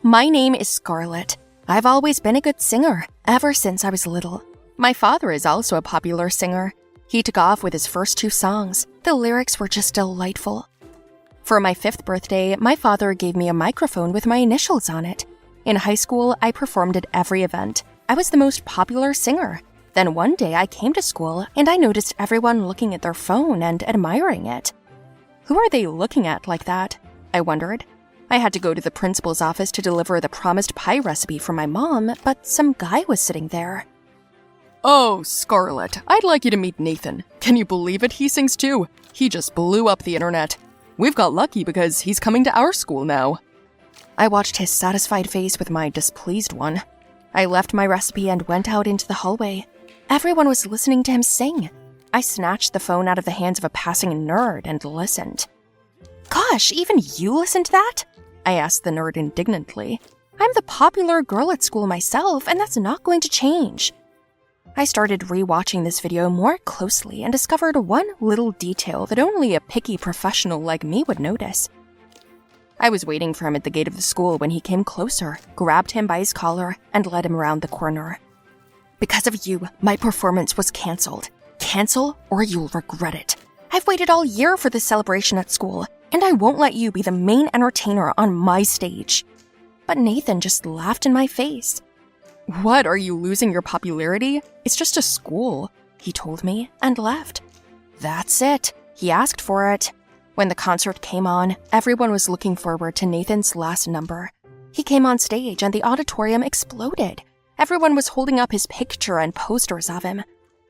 My name is Scarlett. I've always been a good singer, ever since I was little. My father is also a popular singer. He took off with his first 2 songs. The lyrics were just delightful. For my 5th birthday, my father gave me a microphone with my initials on it. In high school, I performed at every event. I was the most popular singer. Then one day I came to school and I noticed everyone looking at their phone and admiring it. Who are they looking at like that? I wondered. I had to go to the principal's office to deliver the promised pie recipe for my mom, but some guy was sitting there. Oh, Scarlett, I'd like you to meet Nathan. Can you believe it? He sings too. He just blew up the internet. We've got lucky because he's coming to our school now. I watched his satisfied face with my displeased one. I left my recipe and went out into the hallway. Everyone was listening to him sing. I snatched the phone out of the hands of a passing nerd and listened. Gosh, even you listened to that? I asked the nerd indignantly. I'm the popular girl at school myself, and that's not going to change. I started re-watching this video more closely and discovered one little detail that only a picky professional like me would notice. I was waiting for him at the gate of the school when he came closer, grabbed him by his collar, and led him around the corner. Because of you, my performance was canceled. Cancel or you'll regret it. I've waited all year for this celebration at school, and I won't let you be the main entertainer on my stage. But Nathan just laughed in my face. What, are you losing your popularity? It's just a school, he told me, and left. That's it. He asked for it. When the concert came on, everyone was looking forward to Nathan's last number. He came on stage and the auditorium exploded. Everyone was holding up his picture and posters of him.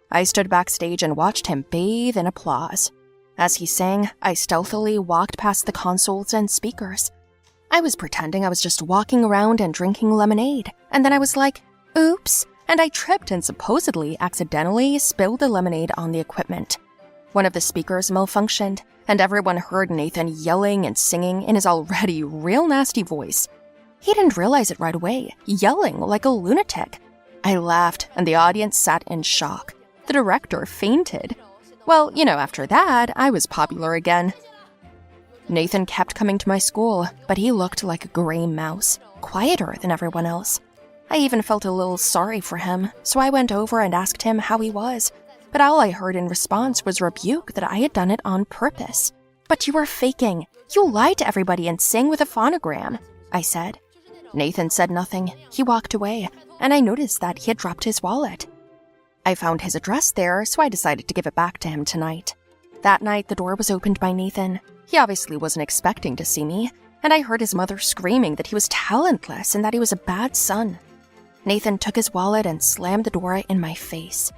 I stood backstage and watched him bathe in applause. As he sang, I stealthily walked past the consoles and speakers. I was pretending I was just walking around and drinking lemonade, and then I was like, oops, and I tripped and supposedly accidentally spilled the lemonade on the equipment. One of the speakers malfunctioned, and everyone heard Nathan yelling and singing in his already real nasty voice. He didn't realize it right away, yelling like a lunatic. I laughed, and the audience sat in shock. The director fainted. Well, after that, I was popular again. Nathan kept coming to my school, but he looked like a gray mouse, quieter than everyone else. I even felt a little sorry for him, so I went over and asked him how he was, but all I heard in response was rebuke that I had done it on purpose. But you were faking. You lied to everybody and sang with a phonogram, I said. Nathan said nothing. He walked away, and I noticed that he had dropped his wallet. I found his address there, so I decided to give it back to him tonight. That night, the door was opened by Nathan. He obviously wasn't expecting to see me, and I heard his mother screaming that he was talentless and that he was a bad son. Nathan took his wallet and slammed the door in my face.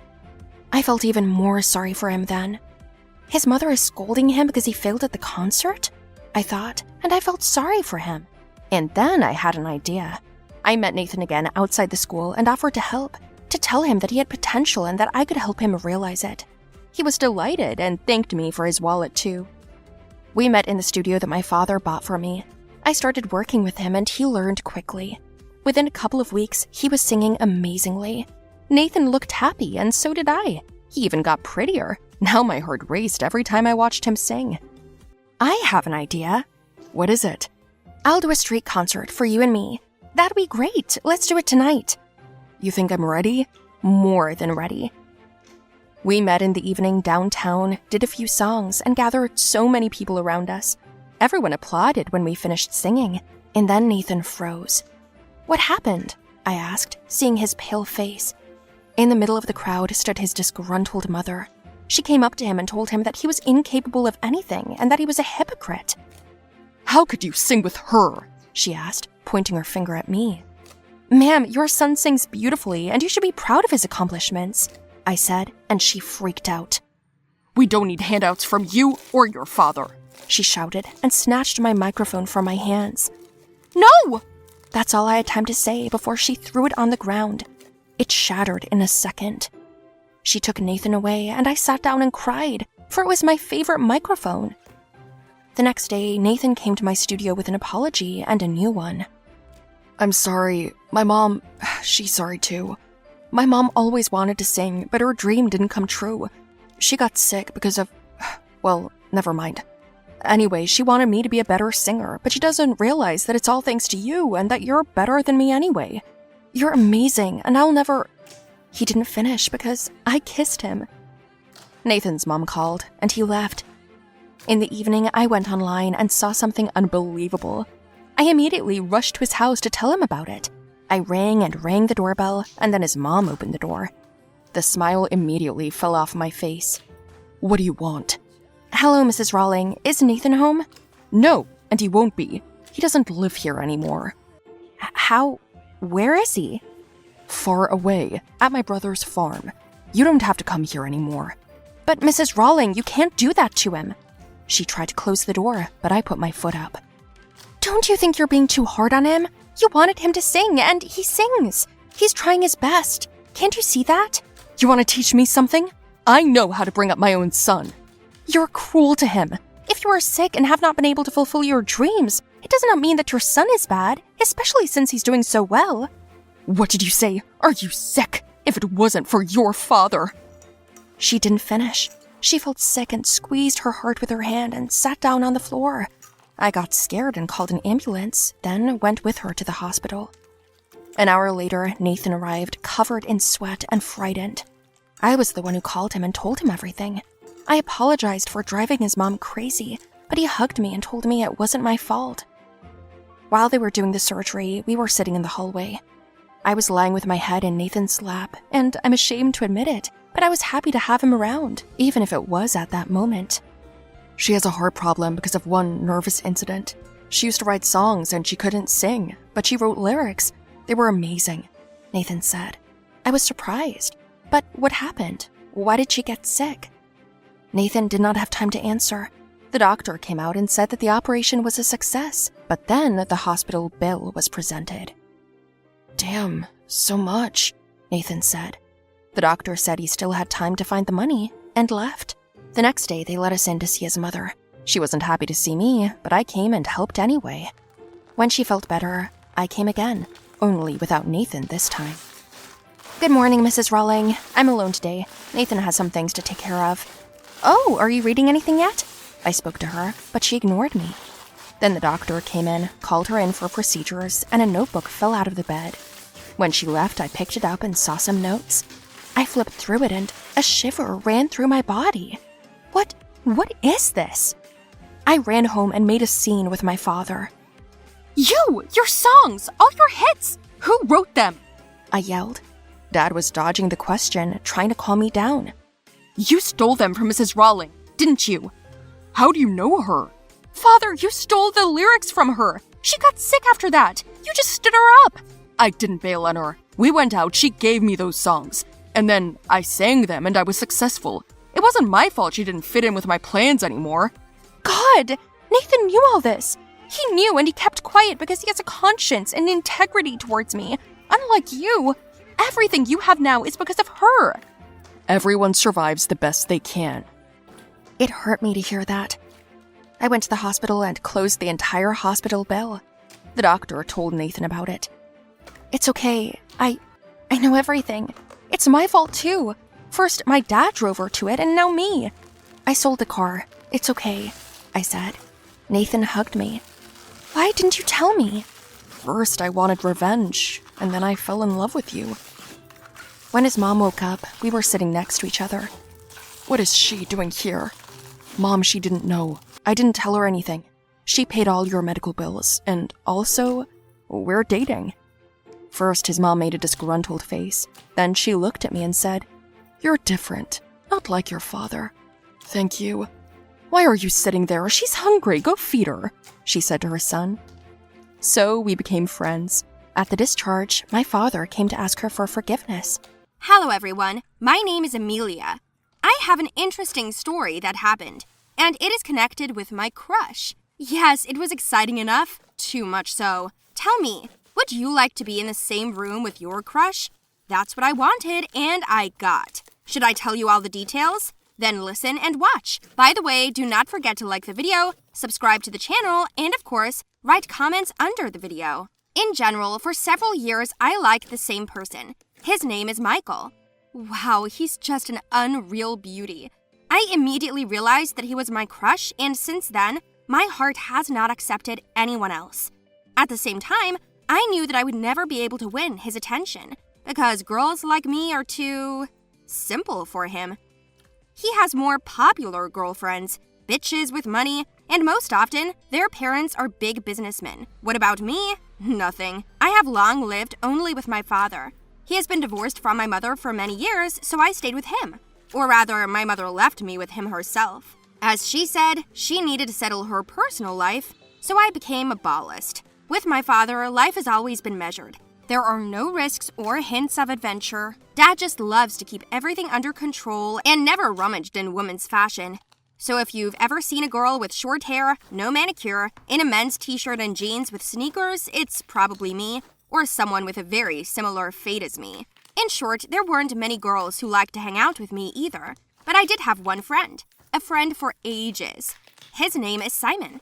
I felt even more sorry for him then. His mother is scolding him because he failed at the concert? I thought, and I felt sorry for him. And then I had an idea. I met Nathan again outside the school and offered to help, to tell him that he had potential and that I could help him realize it. He was delighted and thanked me for his wallet too. We met in the studio that my father bought for me. I started working with him and he learned quickly. Within a couple of weeks, he was singing amazingly. Nathan looked happy and so did I. He even got prettier. Now my heart raced every time I watched him sing. I have an idea. What is it? I'll do a street concert for you and me. That'd be great. Let's do it tonight. You think I'm ready? More than ready. We met in the evening downtown, did a few songs, and gathered so many people around us. Everyone applauded when we finished singing, and then Nathan froze. What happened? I asked, seeing his pale face. In the middle of the crowd stood his disgruntled mother. She came up to him and told him that he was incapable of anything and that he was a hypocrite. How could you sing with her? She asked, pointing her finger at me. Ma'am, your son sings beautifully and you should be proud of his accomplishments, I said, and she freaked out. We don't need handouts from you or your father, she shouted and snatched my microphone from my hands. No! That's all I had time to say before she threw it on the ground. It shattered in a second. She took Nathan away and I sat down and cried, for it was my favorite microphone. The next day, Nathan came to my studio with an apology and a new one. I'm sorry. My mom, she's sorry too. My mom always wanted to sing, but her dream didn't come true. She got sick because of, well, never mind. Anyway, she wanted me to be a better singer, but she doesn't realize that it's all thanks to you and that you're better than me anyway. You're amazing, and I'll never... He didn't finish because I kissed him. Nathan's mom called, and he left. In the evening, I went online and saw something unbelievable. I immediately rushed to his house to tell him about it. I rang and rang the doorbell, and then his mom opened the door. The smile immediately fell off my face. What do you want? Hello, Mrs. Rawling. Is Nathan home? No, and he won't be. He doesn't live here anymore. How? Where is he? Far away, at my brother's farm. You don't have to come here anymore. But Mrs. Rawling, you can't do that to him. She tried to close the door, but I put my foot up. Don't you think you're being too hard on him? You wanted him to sing, and he sings. He's trying his best. Can't you see that? You want to teach me something? I know how to bring up my own son. You're cruel to him. If you are sick and have not been able to fulfill your dreams, it does not mean that your son is bad, especially since he's doing so well. What did you say? Are you sick? If it wasn't for your father. She didn't finish. She felt sick and squeezed her heart with her hand and sat down on the floor. I got scared and called an ambulance, then went with her to the hospital. An hour later, Nathan arrived, covered in sweat and frightened. I was the one who called him and told him everything. I apologized for driving his mom crazy, but he hugged me and told me it wasn't my fault. While they were doing the surgery, we were sitting in the hallway. I was lying with my head in Nathan's lap, and I'm ashamed to admit it, but I was happy to have him around, even if it was at that moment. She has a heart problem because of one nervous incident. She used to write songs and she couldn't sing, but she wrote lyrics. They were amazing, Nathan said. I was surprised. But what happened? Why did she get sick? Nathan did not have time to answer. The doctor came out and said that the operation was a success, but then the hospital bill was presented. Damn, so much, Nathan said. The doctor said he still had time to find the money and left. The next day, they let us in to see his mother. She wasn't happy to see me, but I came and helped anyway. When she felt better, I came again, only without Nathan this time. Good morning, Mrs. Rawling. I'm alone today. Nathan has some things to take care of. Oh, are you reading anything yet? I spoke to her, but she ignored me. Then the doctor came in, called her in for procedures, and a notebook fell out of the bed. When she left, I picked it up and saw some notes. I flipped through it and a shiver ran through my body. What is this? I ran home and made a scene with my father. Your songs, all your hits! Who wrote them? I yelled. Dad was dodging the question, trying to calm me down. You stole them from Mrs. Rawling, didn't you? How do you know her? Father, you stole the lyrics from her. She got sick after that. You just stood her up. I didn't bail on her. We went out, she gave me those songs. And then I sang them and I was successful. It wasn't my fault she didn't fit in with my plans anymore. God, Nathan knew all this. He knew and he kept quiet because he has a conscience and integrity towards me. Unlike you, everything you have now is because of her. Everyone survives the best they can. It hurt me to hear that. I went to the hospital and closed the entire hospital bill. The doctor told Nathan about it. It's okay. I know everything. It's my fault too. First, my dad drove her to it, and now me. I sold the car. It's okay, I said. Nathan hugged me. Why didn't you tell me? First, I wanted revenge, and then I fell in love with you. When his mom woke up, we were sitting next to each other. What is she doing here? Mom, she didn't know. I didn't tell her anything. She paid all your medical bills, and also, we're dating. First, his mom made a disgruntled face. Then she looked at me and said, You're different, not like your father. Thank you. Why are you sitting there? She's hungry. Go feed her, she said to her son. So we became friends. At the discharge, my father came to ask her for forgiveness. Hello, everyone. My name is Amelia. I have an interesting story that happened, and it is connected with my crush. Yes, it was exciting enough. Too much so. Tell me, would you like to be in the same room with your crush? That's what I wanted, and I got. Should I tell you all the details? Then listen and watch. By the way, do not forget to like the video, subscribe to the channel, and of course, write comments under the video. In general, for several years, I liked the same person. His name is Michael. Wow, he's just an unreal beauty. I immediately realized that he was my crush, and since then, my heart has not accepted anyone else. At the same time, I knew that I would never be able to win his attention because girls like me are too simple for him. He has more popular girlfriends, bitches with money, and most often, their parents are big businessmen. What about me? Nothing. I have long lived only with my father. He has been divorced from my mother for many years, so I stayed with him. Or rather, my mother left me with him herself. As she said, she needed to settle her personal life, so I became a ballast. With my father, life has always been measured. There are no risks or hints of adventure. Dad just loves to keep everything under control and never rummaged in women's fashion. So if you've ever seen a girl with short hair, no manicure, in a men's t-shirt and jeans with sneakers, it's probably me, or someone with a very similar fate as me. In short, there weren't many girls who liked to hang out with me either, but I did have one friend, a friend for ages. His name is Simon.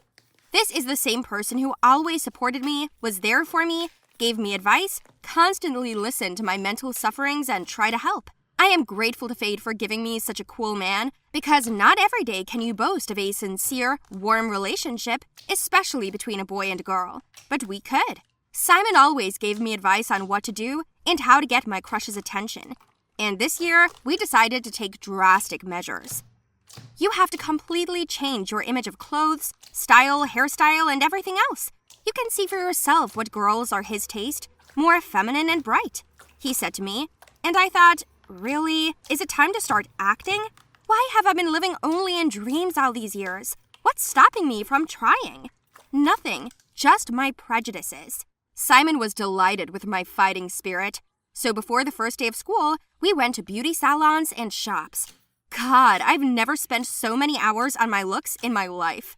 This is the same person who always supported me, was there for me, gave me advice, constantly listened to my mental sufferings, and tried to help. I am grateful to fate for giving me such a cool man, because not every day can you boast of a sincere, warm relationship, especially between a boy and a girl. But we could. Simon always gave me advice on what to do and how to get my crush's attention. And this year, we decided to take drastic measures. You have to completely change your image of clothes, style, hairstyle, and everything else. You can see for yourself what girls are his taste, more feminine and bright, he said to me. And I thought, really? Is it time to start acting? Why have I been living only in dreams all these years? What's stopping me from trying? Nothing, just my prejudices. Simon was delighted with my fighting spirit. So before the first day of school, we went to beauty salons and shops. God, I've never spent so many hours on my looks in my life.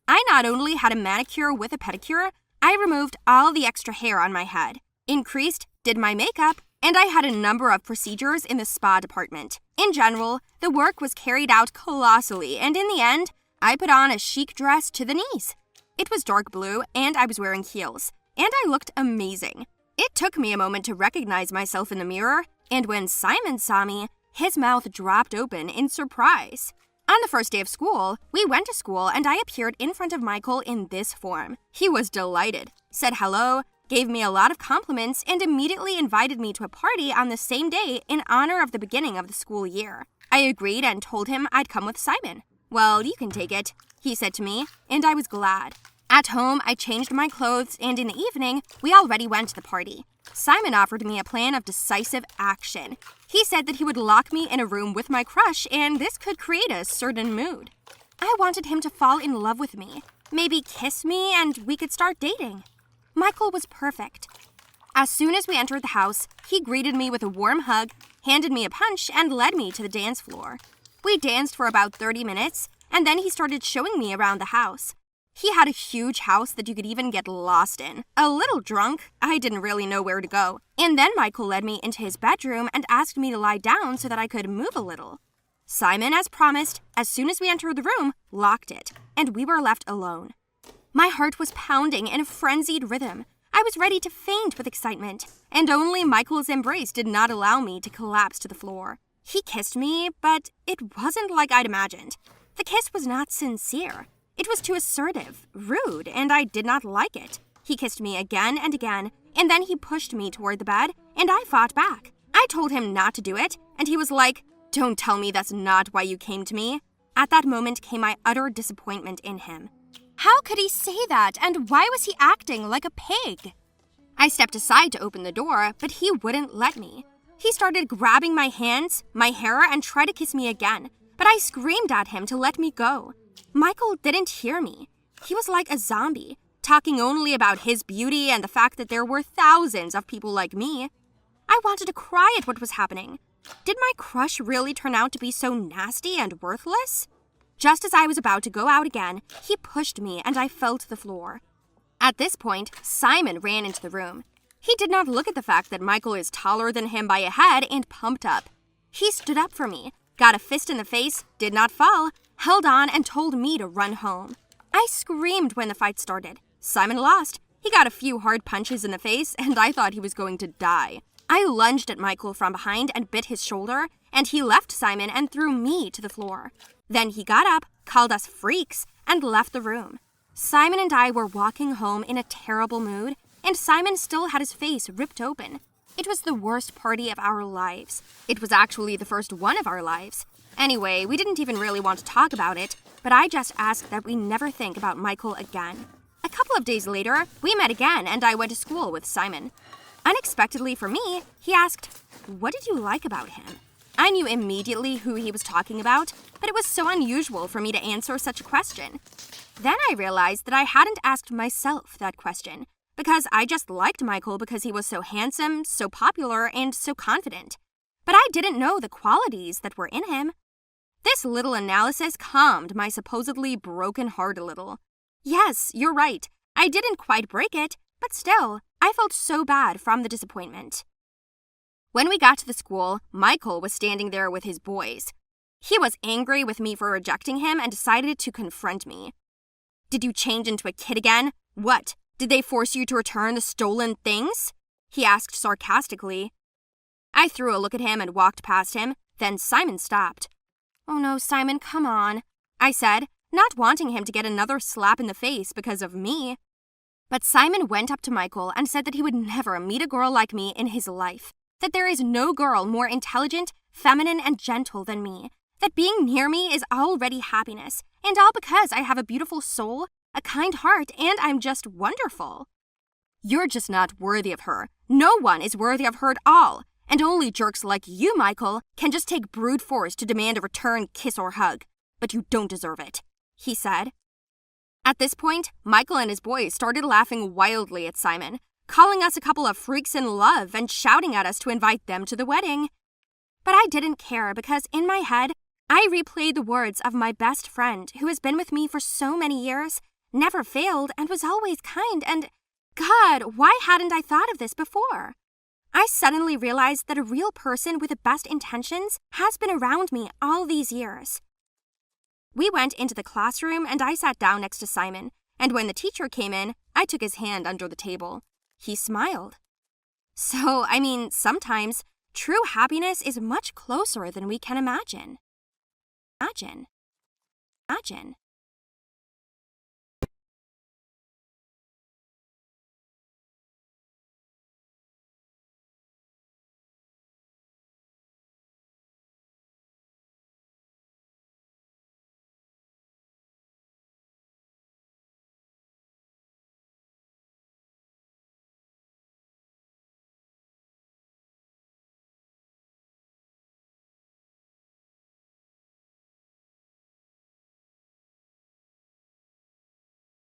I not only had a manicure with a pedicure, I removed all the extra hair on my head, did my makeup, and I had a number of procedures in the spa department. In general, the work was carried out colossally, and in the end, I put on a chic dress to the knees. It was dark blue, and I was wearing heels, and I looked amazing. It took me a moment to recognize myself in the mirror, and when Simon saw me, his mouth dropped open in surprise. On the first day of school, we went to school and I appeared in front of Michael in this form. He was delighted, said hello, gave me a lot of compliments, and immediately invited me to a party on the same day in honor of the beginning of the school year. I agreed and told him I'd come with Simon. Well, you can take it, he said to me, and I was glad. At home, I changed my clothes, and in the evening, we already went to the party. Simon offered me a plan of decisive action. He said that he would lock me in a room with my crush, and this could create a certain mood. I wanted him to fall in love with me, maybe kiss me, and we could start dating. Michael was perfect. As soon as we entered the house, he greeted me with a warm hug, handed me a punch, and led me to the dance floor. We danced for about 30 minutes, and then he started showing me around the house. He had a huge house that you could even get lost in. A little drunk, I didn't really know where to go. And then Michael led me into his bedroom and asked me to lie down so that I could move a little. Simon, as promised, as soon as we entered the room, locked it, and we were left alone. My heart was pounding in a frenzied rhythm. I was ready to faint with excitement, and only Michael's embrace did not allow me to collapse to the floor. He kissed me, but it wasn't like I'd imagined. The kiss was not sincere. It was too assertive, rude, and I did not like it. He kissed me again and again, and then he pushed me toward the bed, and I fought back. I told him not to do it, and he was like, "Don't tell me that's not why you came to me." At that moment came my utter disappointment in him. How could he say that, and why was he acting like a pig? I stepped aside to open the door, but he wouldn't let me. He started grabbing my hands, my hair, and tried to kiss me again, but I screamed at him to let me go. Michael didn't hear me. He was like a zombie, talking only about his beauty and the fact that there were thousands of people like me. I wanted to cry at what was happening. Did my crush really turn out to be so nasty and worthless? Just as I was about to go out again, he pushed me and I fell to the floor. At this point, Simon ran into the room. He did not look at the fact that Michael is taller than him by a head and pumped up. He stood up for me, got a fist in the face, did not fall, held on, and told me to run home. I screamed when the fight started. Simon lost. He got a few hard punches in the face, and I thought he was going to die. I lunged at Michael from behind and bit his shoulder, and he left Simon and threw me to the floor. Then he got up, called us freaks, and left the room. Simon and I were walking home in a terrible mood, and Simon still had his face ripped open. It was the worst party of our lives. It was actually the first one of our lives. Anyway, we didn't even really want to talk about it, but I just asked that we never think about Michael again. A couple of days later, we met again and I went to school with Simon. Unexpectedly for me, he asked, "What did you like about him?" I knew immediately who he was talking about, but it was so unusual for me to answer such a question. Then I realized that I hadn't asked myself that question, because I just liked Michael because he was so handsome, so popular, and so confident. But I didn't know the qualities that were in him. This little analysis calmed my supposedly broken heart a little. Yes, you're right. I didn't quite break it, but still, I felt so bad from the disappointment. When we got to the school, Michael was standing there with his boys. He was angry with me for rejecting him and decided to confront me. "Did you change into a kid again? What? Did they force you to return the stolen things?" he asked sarcastically. I threw a look at him and walked past him. Then Simon stopped. "Oh no, Simon, come on," I said, not wanting him to get another slap in the face because of me. But Simon went up to Michael and said that he would never meet a girl like me in his life, that there is no girl more intelligent, feminine, and gentle than me, that being near me is already happiness, and all because I have a beautiful soul, a kind heart, and I'm just wonderful. "You're just not worthy of her. No one is worthy of her at all. And only jerks like you, Michael, can just take brute force to demand a return kiss or hug. But you don't deserve it," he said. At this point, Michael and his boys started laughing wildly at Simon, calling us a couple of freaks in love and shouting at us to invite them to the wedding. But I didn't care because in my head, I replayed the words of my best friend who has been with me for so many years, never failed, and was always kind, and God, why hadn't I thought of this before? I suddenly realized that a real person with the best intentions has been around me all these years. We went into the classroom and I sat down next to Simon, and when the teacher came in, I took his hand under the table. He smiled. So, sometimes true happiness is much closer than we can imagine. Imagine.